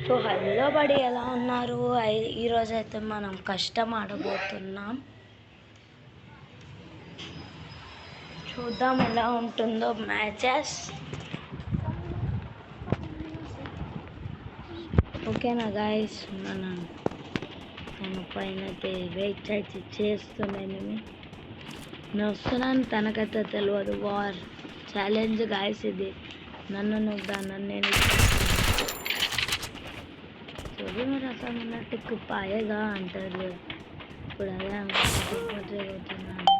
So hello బడి ఎలా ఉన్నారు? ఈరోజైతే మనం కష్టం ఆడబోతున్నాం. చూద్దాం ఎలా ఉంటుందో మ్యాచెస్. ఓకేనా గాయస్, మనం తన పైన అయితే వెయిట్ అయితే చేస్తున్నాను. నేను వస్తున్నాను, తనకైతే తెలియదు. వార్ ఛాలెంజ్ గాయస్, ఇది నన్ను నువ్వుదా నన్ను నేను चोरी में रसा मना टिक पाएगा अंटर ఇప్పుడు అదే అనుకుంటున్నాను.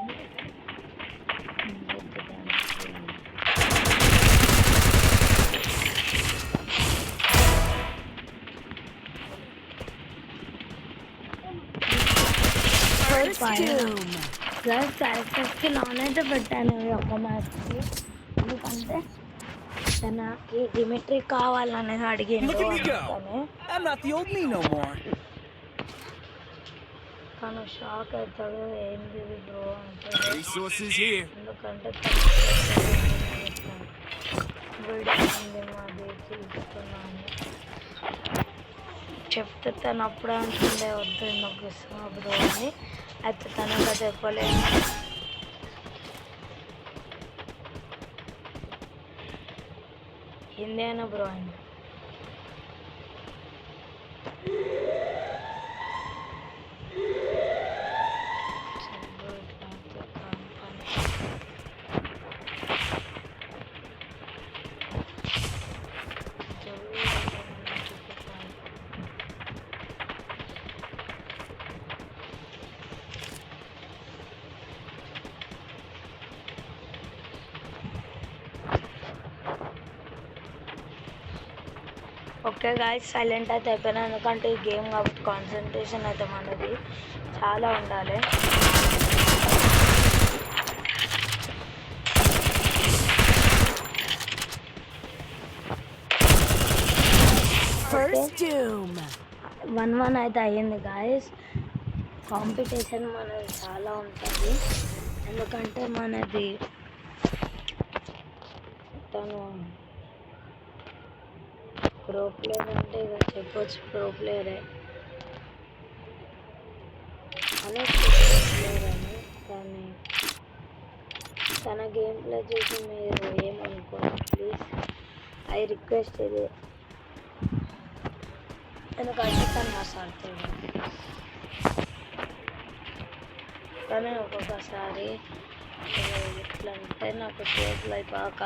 క్యారెక్టర్స్కి లాన్ అయితే పెట్టాను ఈ ఒక్క మ్యాచ్కి, ఎందుకంటే తనకి డిమిట్రీ కావాలని అడిగింది. తను షాక్ అవుతాడు, ఏంది బ్రో అంటే, ఎందుకంటే మాది చూస్తున్నాను చెప్తే తను అప్పుడే అంటుండే వద్దు ఎందుకు ఇస్తున్నా బ్రో అని. అయితే తనగా చెప్పలేదు. హిందీ అయినా బ్రో ఆయన ఓకే గాయస్, సైలెంట్ అయితే అయిపోయినా, ఎందుకంటే ఈ గేమ్ కాబట్టి కాన్సన్ట్రేషన్ అయితే మనది చాలా ఉండాలి. వన్ వన్ అయితే అయ్యింది గాయస్. కాంపిటీషన్ మనది చాలా ఉంటుంది, ఎందుకంటే మనది తను ప్రో ప్లేయర్ అంటే ఇక చెప్పొచ్చు, ప్రో ప్లేయరే అనే ప్లేయర్ అని. కానీ తన గేమ్ ప్లే చూసి మీరు ఏమనుకోండి ప్లీజ్, ఐ రిక్వెస్ట్ ఇది, ఎందుకంటే తను మాట్లాడుతాడు. కానీ ఒక్కొక్కసారి ఎట్లా అంటే నాకు చేతులు అయిపోయాక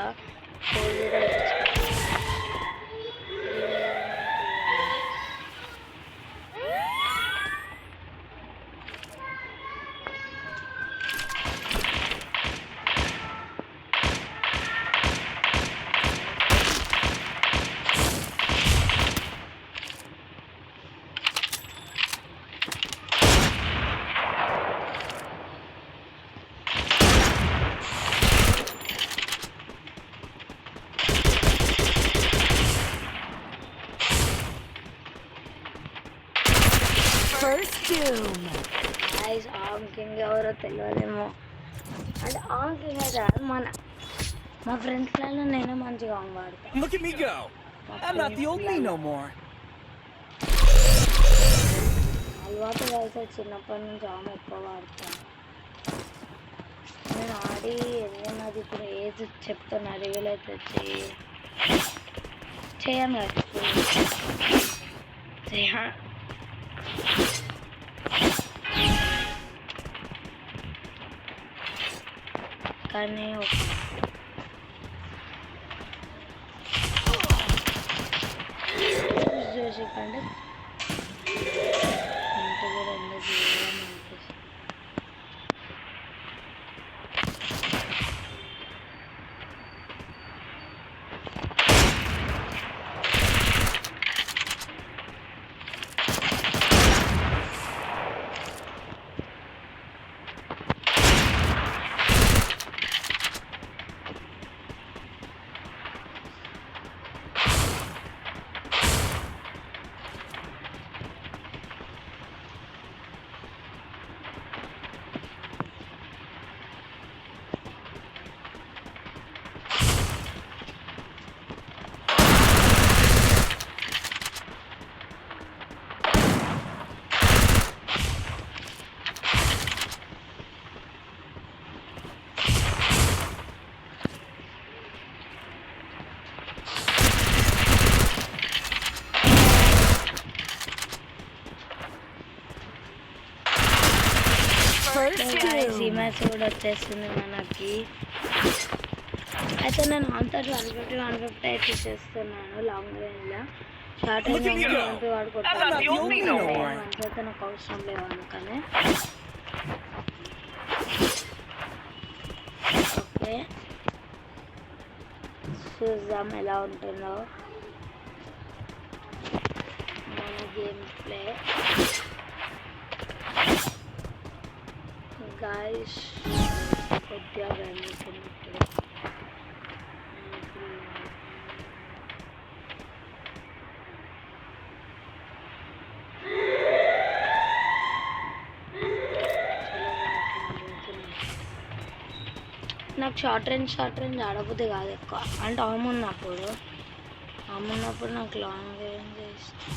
గైస్ ఆంకింగ్ ఎవరో తెలియదేమో, అంటే ఆంకింగ్ అయితే మా ఫ్రెండ్స్లలో నేనే మంచిగా వాడతాను. అలవాటు అయితే చిన్నప్పటి నుంచి ఆమె ఎక్కువ వాడతాను. నేను ఆడి ఎందుకున్నది ఇప్పుడు ఏజ్ చెప్తున్నా, రివీల్ అయితే చేయను కానీ చూసి కంటే ఇంటి కూడా ఎందుకు చేయాలని అనిపిస్తుంది. మ్యాచ్ కూడా వచ్చేస్తుంది మనకి. అయితే నేను అంతా 150 అయితే చేస్తున్నాను లాంగ్ రేంజ్లో. షార్ట్ రేంజ్ ఎంపీ వాడుకుంటాను, అయితే నాకు అవసరం లేవు అందుకనే. ఓకే, చూద్దాం ఎలా ఉంటుందో మన గేమ్ ప్లే. గాయస్ కొద్దిగా వెళ్తున్నప్పుడు నాకు షార్ట్ రేంజ్ ఆడబుద్ది కాదు ఎక్కువ. అంటే ఆమున్నప్పుడు నాకు లాంగ్ రేంజ్ ఇష్టం.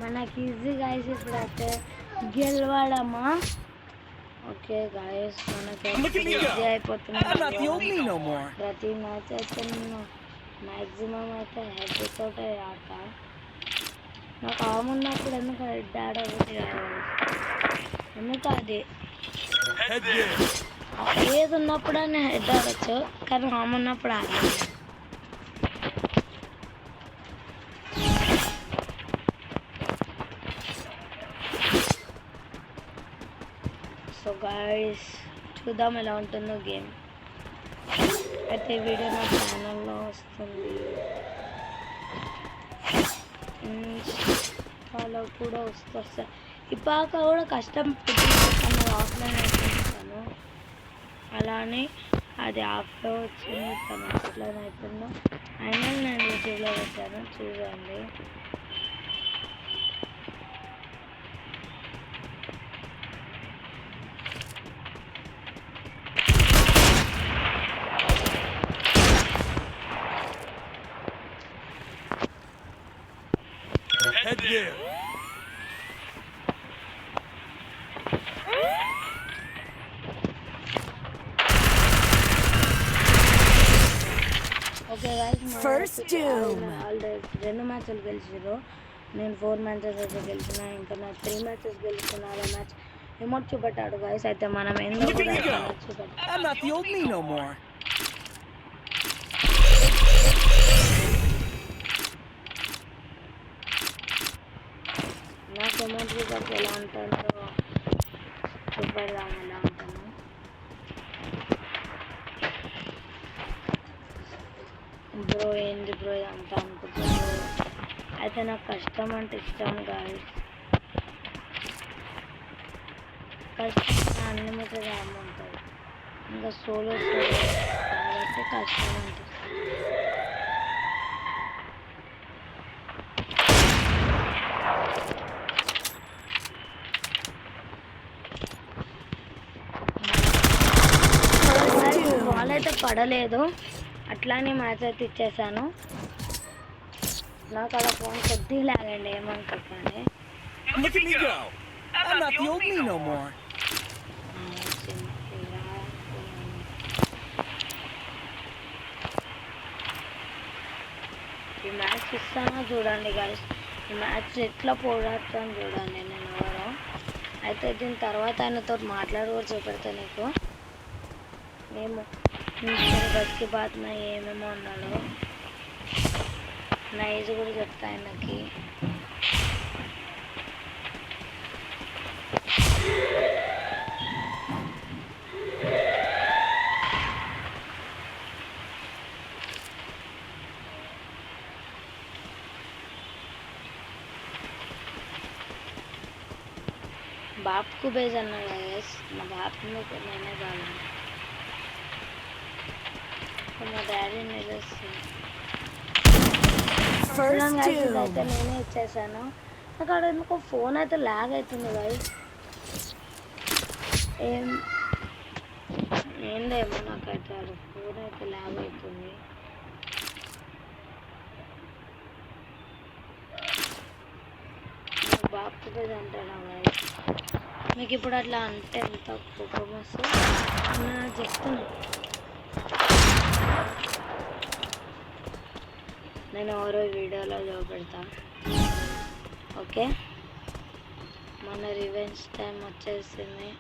మనకి ఈజీ గాయస్ ఇప్పుడైతే గెలవడమా. ఓకే గాయస్ మనకి ఈజీ అయిపోతుంది. ప్రతి మ్యాచ్ అయితే నేను మ్యాక్సిమం అయితే హెడ్ తోటే ఆట. నాకు ఆమున్నప్పుడు ఎందుకు హెడ్ ఆడబుద్ది కాదు, ఎందుకు అది ఏది ఉన్నప్పుడైనా హెడ్ ఆడచ్చు, కానీ ఆమున్నప్పుడు ఆడలేదు. సో గాయస్ చూద్దాం ఎలా ఉంటుందో గేమ్. అయితే వీడియో నా ఛానల్లో వస్తుంది, ఇన్స్టాలో కూడా వస్తుంది. ఇప్పాక కూడా కష్టం ఆఫ్లైన్ అయిపోతాను, అలానే అది ఆఫ్లో వచ్చింది, తను ఆఫ్లైన్ అయిపోయిందో అయినా నేను యూట్యూబ్లో పెట్టాను చూడండి. ఓకే గాయ్స్, రెండు మ్యాచ్లు గెలిచారు. నేను 4 మ్యాచెస్ అయితే గెలిచిన, ఇంకా నా 3 మ్యాచెస్ గెలిచిన. అలా మ్యాచ్ ఎమోట్ చూపెట్టాడు గాయ్స్. అయితే మనం ఎందుకు చూపెట్టాం. నాకు ఎమోట్ చూపెట్టి ఎలా ఉంటుందో చూపెడదాం ఎలా ఉంటాను. బ్రో ఏంది బ్రో ఇదంతా అనుకుంటున్నారు. అయితే నాకు కష్టం అంటే ఇష్టం గాయ్స్. కష్టం అన్లిమిటెడ్ యామ్ ఉంటుంది, ఇంకా సోలో కాబట్టి కష్టం అంటే బాల్ అయితే పడలేదు, అట్లానే మ్యాచ్ అయితే ఇచ్చేసాను. నాకు అలా ఫోన్ కొద్దిగా లాగండి, ఏమనుకోకండి. ఈ మ్యాచ్ ఇస్తానో చూడండి గాయస్, ఈ మ్యాచ్ ఎట్లా పోరాడుతాను చూడండి నేను ఎవరో. అయితే దీని తర్వాత ఆయనతో మాట్లాడి కూడా చూపెడతా నీకు. మేము బస్కి బాత్న ఏమేమో అన్నాడు, నా ఏజ్ కూడా చెప్తా ఆయనకి. बाप को भेजना है, మా బాప్ నేనే కావాలి, మా డాడీ అయితే నేనే ఇచ్చేసాను. నాకు అక్కడ ఎందుకో ఫోన్ అయితే ల్యాగ్ అవుతుంది గాయస్. ఏందేమో నాకైతే అది ఫోన్ అయితే ల్యాగ్ అవుతుంది. బాపుతుంది అంటాడా గాయస్. మీకు ఇప్పుడు అట్లా అంటే ఎంత కోపం వస్తుంది నాకు చెప్తున్నా. నేను ఎవరో వీడియోలో చూపెడతా. ఓకే, మన రివెంజ్ టైం వచ్చేసింది.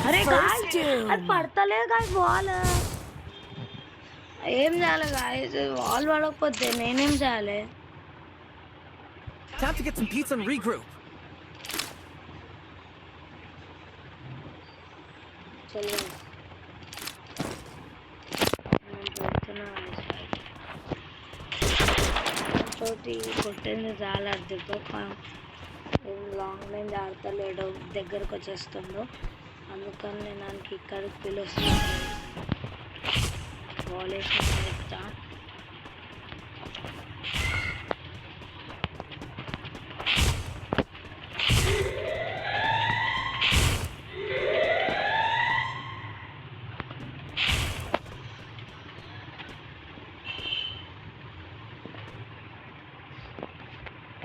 అరే అది పడతలేదు గాయ బాల్. ఏం చేయాలి గాయస్? బాల్ పడకపోతే నేనేం చేయాలి? Time to get some pizza and regroup. చలో తోటి కొట్టింది చాలా అర్థంతో లాంగ్ రేంజ్ ఆడతలేడు, దగ్గరకు వచ్చేస్తుండో. అందుకని నేను దానికి ఇక్కడికి పిలుస్తున్నాను. బాల్ వేసి చెప్తా.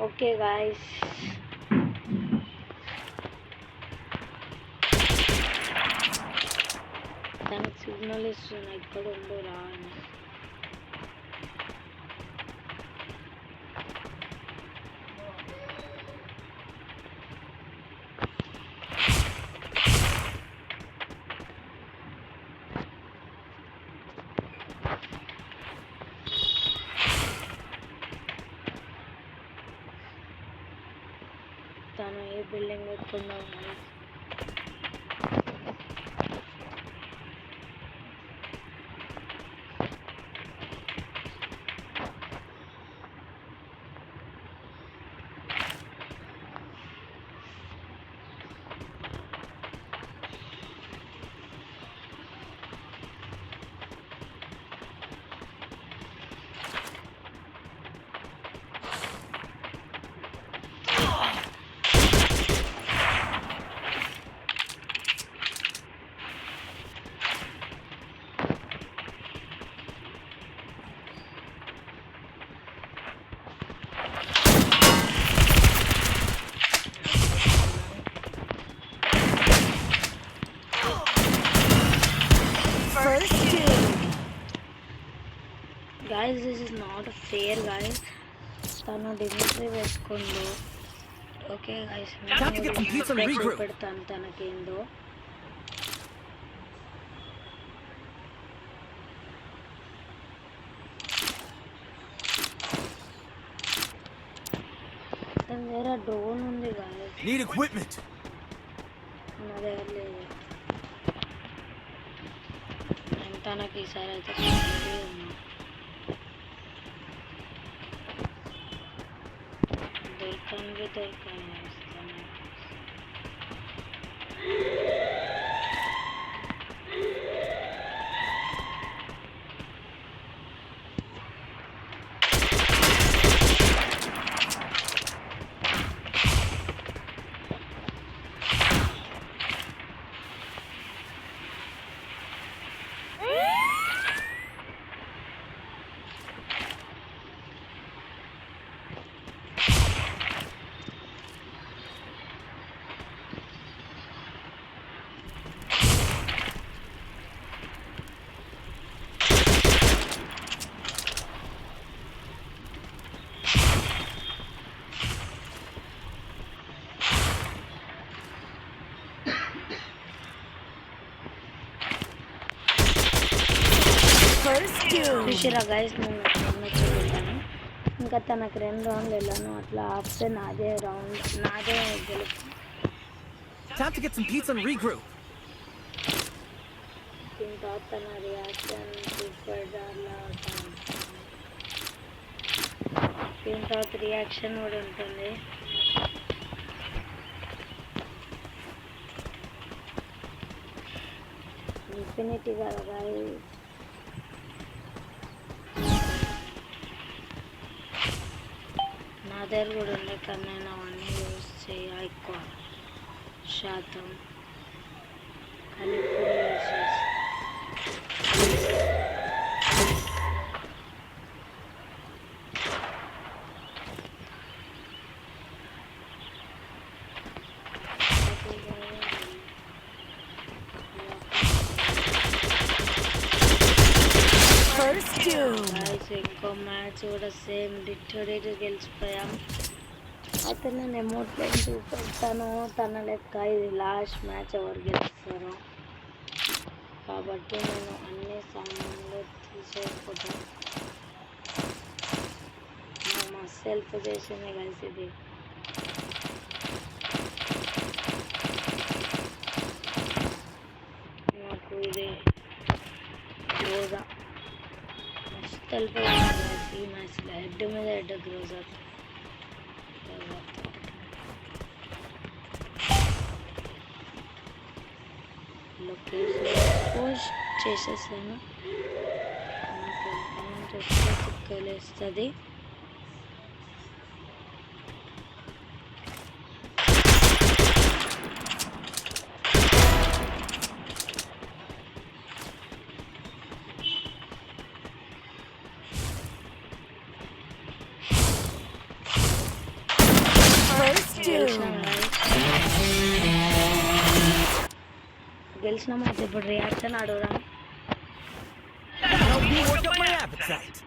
ఓకే గాయస్, తనకు సిగ్నల్ ఇస్తున్నా ఇక్కడ ఉండు రా అని. తను ఏ బిల్డింగ్ ఎక్కుందో మరి. Guys, this is not fair, guys. తను డిమిట్రీ వేసుకుండు. ఓకే గైస్, పెడతాను తనకేందో. తన దగ్గర డ్రోన్ ఉంది గాయస్. Need equipment. నా దగ్గర లేదు. నేను తనకి ఈసారి అయితే దొరకాను. చూసిరా గైస్, నేను చూస్తాను. ఇంకా తనకు 2 రౌండ్లు వెళ్ళాను. అట్లా ఆపితే నాదే గెలుపు. Time to get some pizza and regroup. దీని తర్వాత తన రియాక్షన్ సూపర్ డార్లా. దీని తర్వాత రియాక్షన్ కూడా ఉంటుంది. ఇన్ఫినిటీ కదా గైస్. నా దగ్గర కూడా ఉండే కానీ నేను అవన్నీ యూజ్ చేయ ఎక్కువ శాతం, కానీ ఇప్పుడు యూజ్ చేస్తాను. గాయ్స్ ఇంకో మ్యాచ్ కూడా సేమ్ డిటోరేట్ గెలిచిపోయాం. అయితే నేను ఎమోట్లైన్ చూపెడతాను తన లెక్క. ఇది లాస్ట్ మ్యాచ్ ఎవరు గెలుస్తారో కాబట్టి నేను అన్ని సామాన్లు తీసేసుకుంటాను. మా సెల్ఫ్ చేసింది కలిసి ఇది. నాకు ఇది రోజా మస్తు వెళ్ళిపోయింది ఈ మ్యాచ్లో. హెడ్ మీద హెడ్ రోజా లొకేషన్ పోస్ట్ చేసేసాను. నాకు అమౌంట్ ఎక్కువ తిక్కలేస్తుంది. గెలిచినాం. అయితే ఇప్పుడు రియాక్షన్ అడుగుదాం. Help me work up my appetite.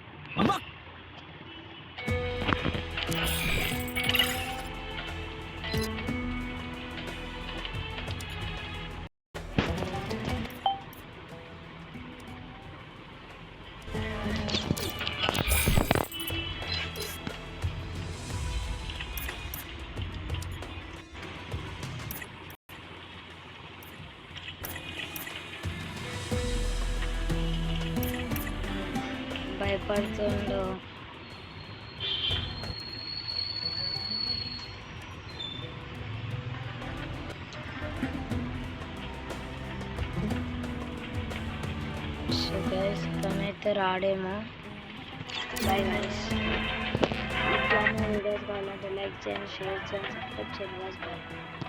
భయపడుతుండో గైస్, తనైతే రాడేమో. Bye guys. ఇట్లానే వీడియోస్ కావాలంటే లైక్ చేయండి, షేర్ చేయండి, సబ్స్క్రైబ్ చేయండి. బాయ్.